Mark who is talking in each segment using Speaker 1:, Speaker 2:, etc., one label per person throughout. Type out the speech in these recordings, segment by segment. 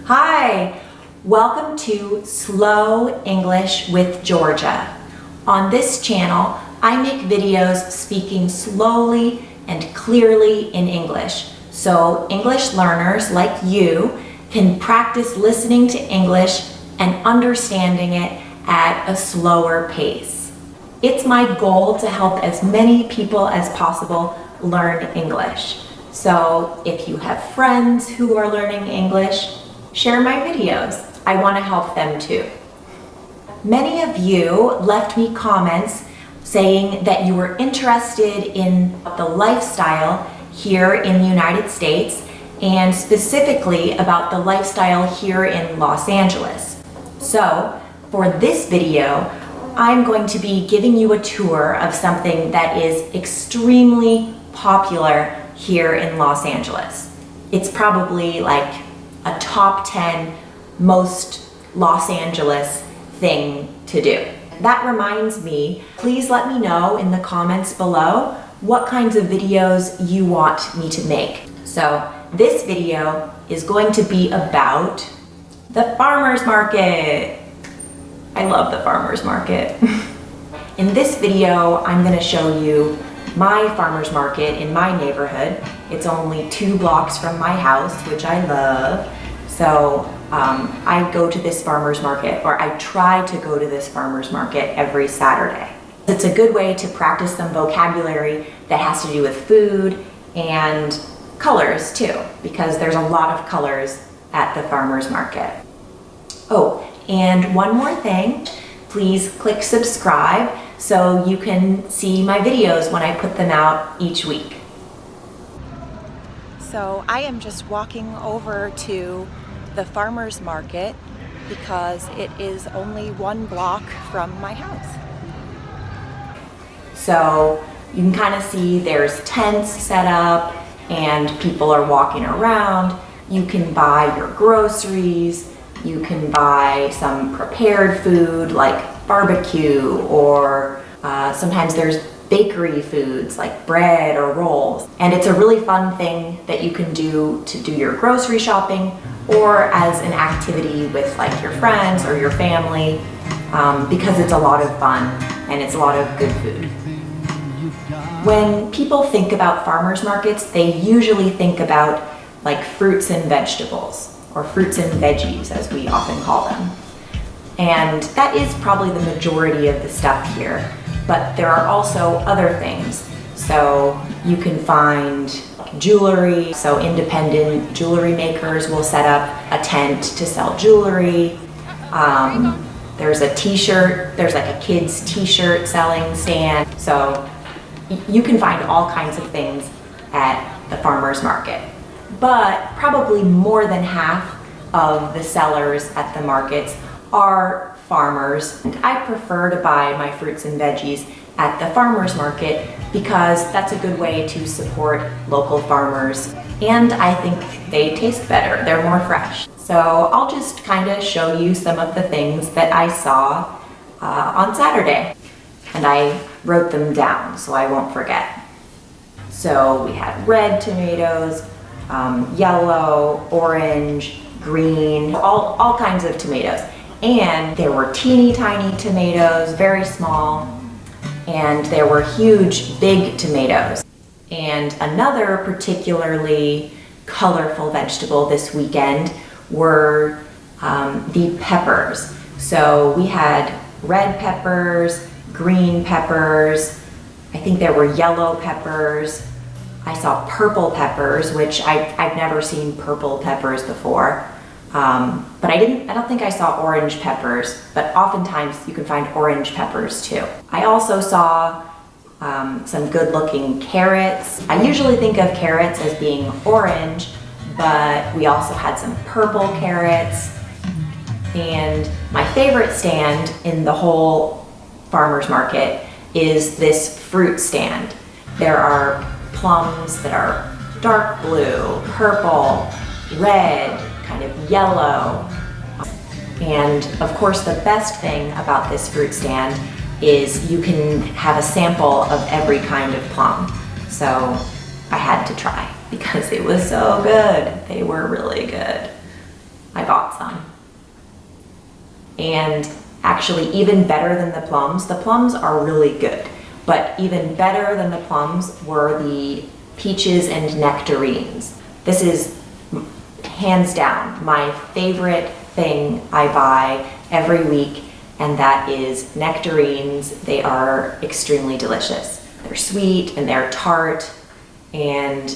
Speaker 1: Hi, welcome to Slow English with Georgia. On this channel, I make videos speaking slowly and clearly in English, so English learners like you can practice listening to English and understanding it at a slower pace. It's my goal to help as many people as possible learn English. So if you have friends who are learning English, share my videos. I want to help them too. Many of you left me comments saying that you were interested in the lifestyle here in the United States and specifically about the lifestyle here in Los Angeles. So for this video, I'm going to be giving you a tour of something that is extremely popular here in Los Angeles. It's probably like a top 10 most Los Angeles thing to do. That reminds me, please let me know in the comments below what kinds of videos you want me to make. So this video is going to be about the farmer's market. I love the farmer's market. In this video, I'm going to show you my farmer's market in my neighborhood. It's only 2 blocks from my house, which I love. So I go to this farmer's market, or I try to go to this farmer's market every Saturday. It's a good way to practice some vocabulary that has to do with food and colors too, because there's a lot of colors at the farmer's market. Oh, and one more thing, please click subscribe so you can see my videos when I put them out each week. So I am just walking over to the farmer's market because it is only 1 block from my house. So you can kind of see there's tents set up and people are walking around. You can buy your groceries. You can buy some prepared food like barbecue, or sometimes there's bakery foods like bread or rolls. And it's a really fun thing that you can do to do your grocery shopping or as an activity with like your friends or your family, because it's a lot of fun and it's a lot of good food. When people think about farmers markets, they usually think about like fruits and vegetables, or fruits and veggies as we often call them. And that is probably the majority of the stuff here, but there are also other things. So you can find jewelry, so independent jewelry makers will set up a tent to sell jewelry. There's a t-shirt, there's like a kid's t-shirt selling stand. So you can find all kinds of things at the farmer's market. But probably more than half of the sellers at the markets are farmers. And I prefer to buy my fruits and veggies at the farmer's market because that's a good way to support local farmers. And I think they taste better, they're more fresh. So I'll just kind of show you some of the things that I saw on Saturday. And I wrote them down so I won't forget. So we had red tomatoes, yellow, orange, green, all kinds of tomatoes. And there were teeny tiny tomatoes, very small, and there were huge, big tomatoes. And another particularly colorful vegetable this weekend were the peppers. So we had red peppers, green peppers, I think there were yellow peppers. I saw purple peppers, which I've never seen purple peppers before. But I don't think I saw orange peppers, but oftentimes you can find orange peppers too. I also saw some good looking carrots. I usually think of carrots as being orange, but we also had some purple carrots. And my favorite stand in the whole farmer's market is this fruit stand. There are plums that are dark blue, purple, red, kind of yellow. And of course the best thing about this fruit stand is you can have a sample of every kind of plum. So I had to try because it was so good. They were really good. I bought And actually even better than the plums are really good, but even better than the plums were the peaches and nectarines. This is hands down my favorite thing I buy every week, and that is nectarines. They are extremely delicious. They're sweet and they're tart, and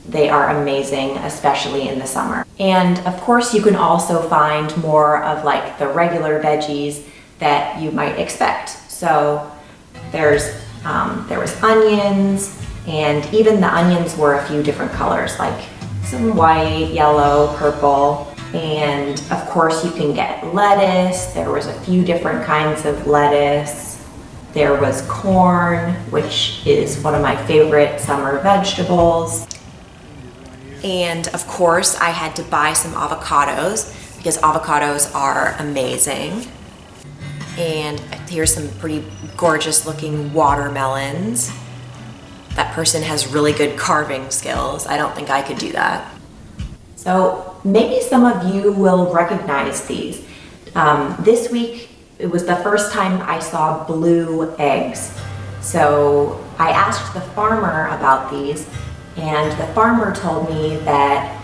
Speaker 1: they are amazing, especially in the summer. And of course, you can also find more of like the regular veggies that you might expect. So there was onions, and even the onions were a few different colors, like some white, yellow, purple. And of course you can get lettuce. There was a few different kinds of lettuce. There was corn, which is one of my favorite summer vegetables. And of course I had to buy some avocados because avocados are amazing. And here's some pretty gorgeous looking watermelons. That person has really good carving skills. I don't think I could do that. So maybe some of you will recognize these. This week, it was the first time I saw blue eggs. So I asked the farmer about these, and the farmer told me that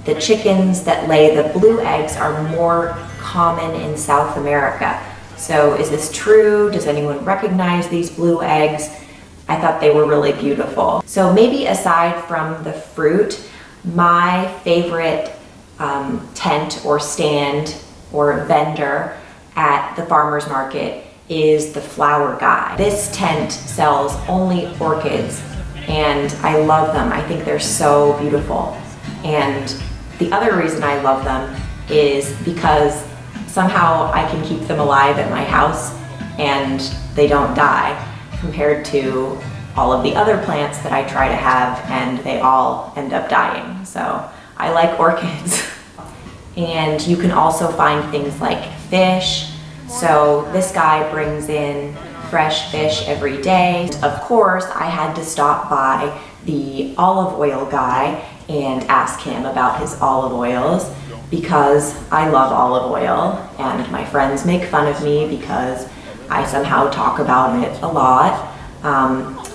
Speaker 1: the chickens that lay the blue eggs are more common in South America. So is this true? Does anyone recognize these blue eggs? I thought they were really beautiful. So maybe aside from the fruit, my favorite tent or stand or vendor at the farmer's market is the flower guy. This tent sells only orchids, and I love them. I think they're so beautiful. And the other reason I love them is because somehow I can keep them alive at my house and they don't die, compared to all of the other plants that I try to have and they all end up dying. So I like orchids. And you can also find things like fish. So this guy brings in fresh fish every day. Of course, I had to stop by the olive oil guy and ask him about his olive oils, because I love olive oil and my friends make fun of me because I somehow talk about it a lot.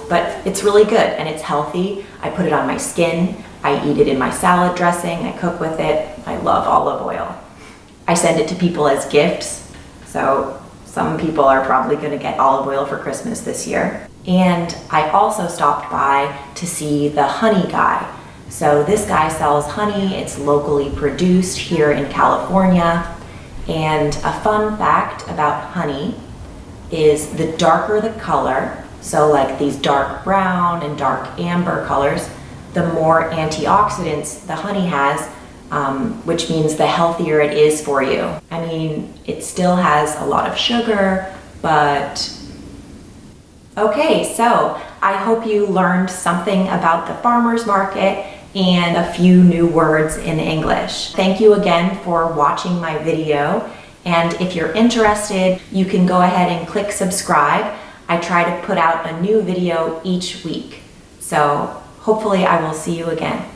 Speaker 1: But it's really good and it's healthy. I put it on my skin. I eat it in my salad dressing. I cook with it. I love olive oil. I send it to people as gifts. So some people are probably going to get olive oil for Christmas this year. And I also stopped by to see the honey guy. So this guy sells honey. It's locally produced here in California. And a fun fact about honey is the darker the color, so like these dark brown and dark amber colors, the more antioxidants the honey has, which means the healthier it is for you. I mean, it still has a lot of sugar, but okay, so I hope you learned something about the farmer's market and a few new words in English. Thank you again for watching my video. And if you're interested, you can go ahead and click subscribe. I try to put out a new video each week. So hopefully I will see you again.